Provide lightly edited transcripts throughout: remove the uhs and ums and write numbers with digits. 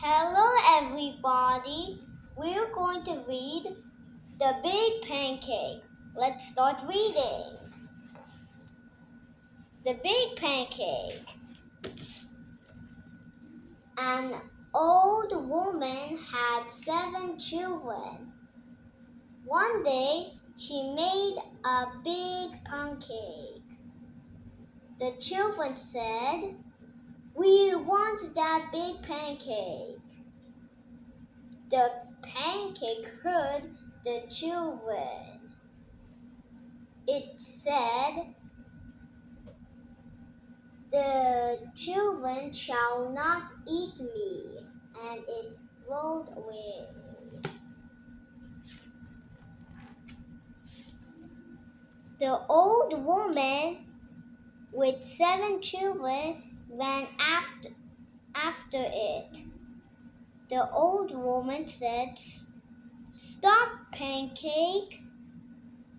Hello, everybody. We're going to read The Big Pancake. Let's start reading. The Big Pancake. An old woman had 7 children. One day, she made a big pancake. The children said, "We want that big pancake." The pancake heard the children. It said, "The children shall not eat me," and it rolled away. The old woman with 7 children ran after it. The old woman said, "Stop, Pancake.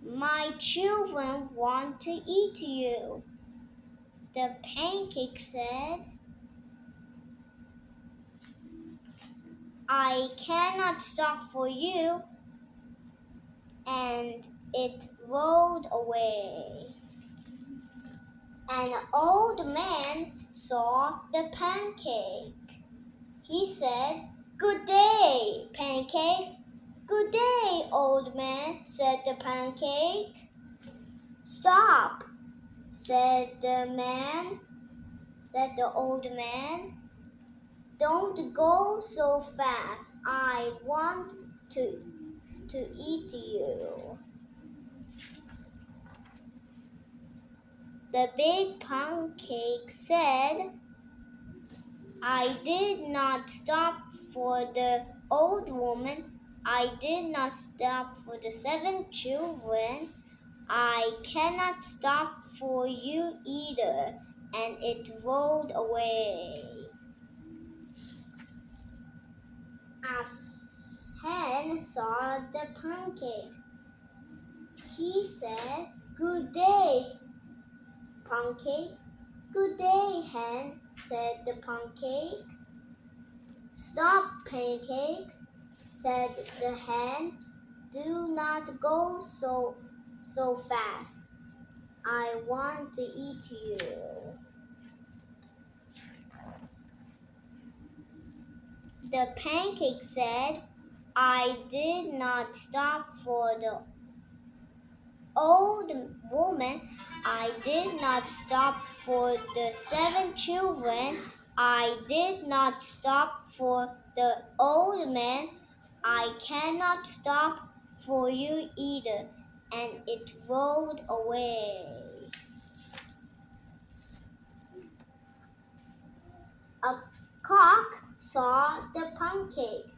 My children want to eat you." The pancake said, "I cannot stop for you," and it rolled away. An old man saw the pancake. He said, "Good day, Pancake." "Good day, old man," said the pancake. "Stop," said the old man. "Don't go so fast. I want to eat you." The big pancake said, "I did not stop for the old woman. I did not stop for the 7 children. I cannot stop for you either." And it rolled away. A hen saw the pancake. He said, "Good day, Pancake." "Good day, hen," said the pancake. "Stop, Pancake," said the hen. "Do not go so fast. I want to eat you." The pancake said, "I did not stop for the old woman. I did not stop for the 7 children. I did not stop for the old man. I cannot stop for you either." And it rolled away. A cock saw the pancake.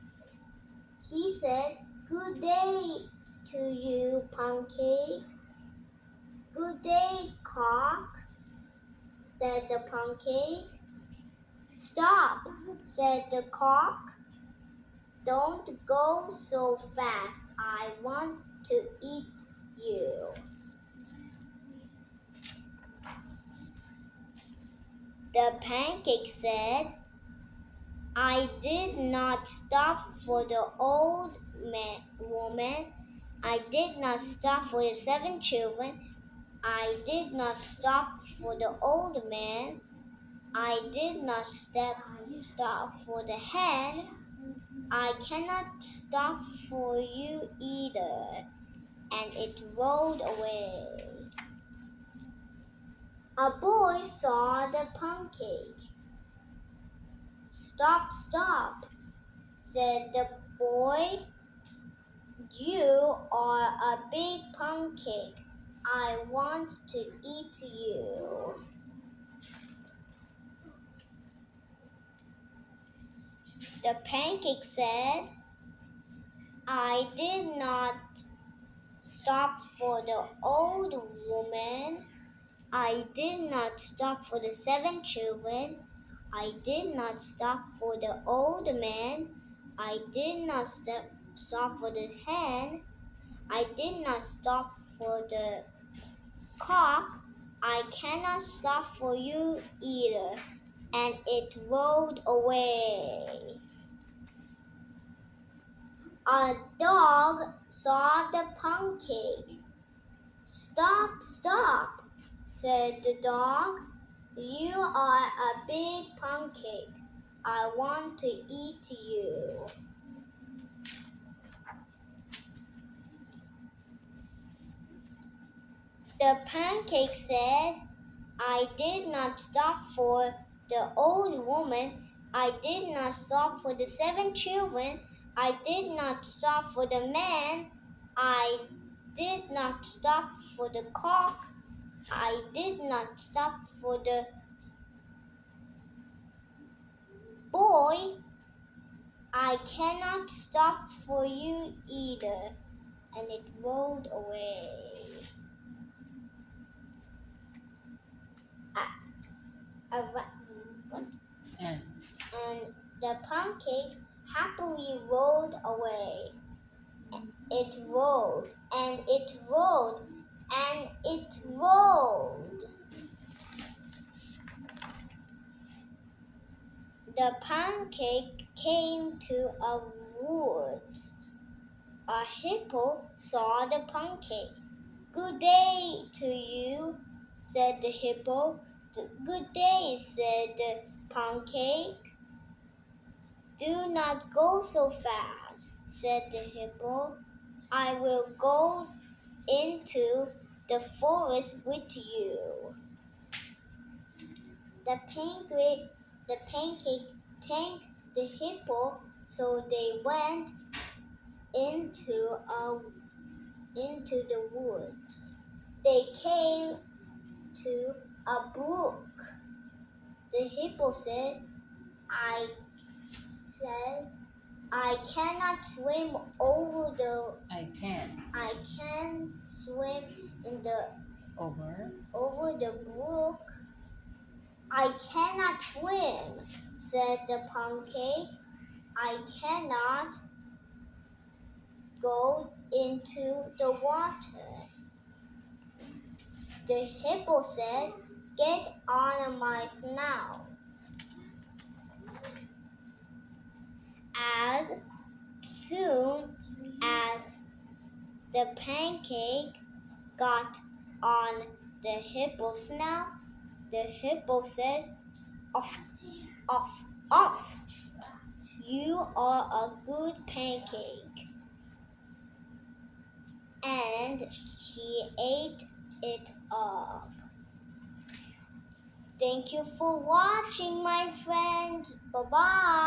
He said, "Good day to you, Pancake." "Good day, cock," said the pancake. "Stop," said the cock. "Don't go so fast. I want to eat you." The pancake said, "I did not stop for the old woman. I did not stop for the 7 children. I did not stop for the old man. I did not stop for the hen. I cannot stop for you either." And it rolled away. A boy saw the pancake. "Stop, stop," said the boy. "You are a big pancake. I want to eat you." The pancake said, "I did not stop for the old woman. I did not stop for the 7 children. I did not stop for the old man. I did not stop for the hen. I did not stop for the cock. I cannot stop for you either." And it rolled away. A dog saw the pancake. Stop, stop, said the dog. You are a big pancake. I want to eat you. The pancake said, I did not stop for the old woman. I did not stop for the 7 children. I did not stop for the man. I did not stop for the cock. I did not stop for the boy. I cannot stop for you either. And it rolled away. What? And the pancake happily rolled away. It rolled, and it rolled, and it rolled. The pancake came to a woods. A hippo saw the pancake. Good day to you, said the hippo. Good day, said the pancake. Do not go so fast, said the hippo. I will go into the forest with you. The pancake thanked the hippo, so they went into the woods. They came to a brook. The hippo said, I cannot swim over the. I can swim in the over the brook. I cannot swim, said the pancake. I cannot go into the water. The hippo said, get on my snout. As soon as the pancake got on the hippo's snout, the hippo says, off, off, off. You are a good pancake. And he ate it up. Thank you for watching, my friends. Bye-bye.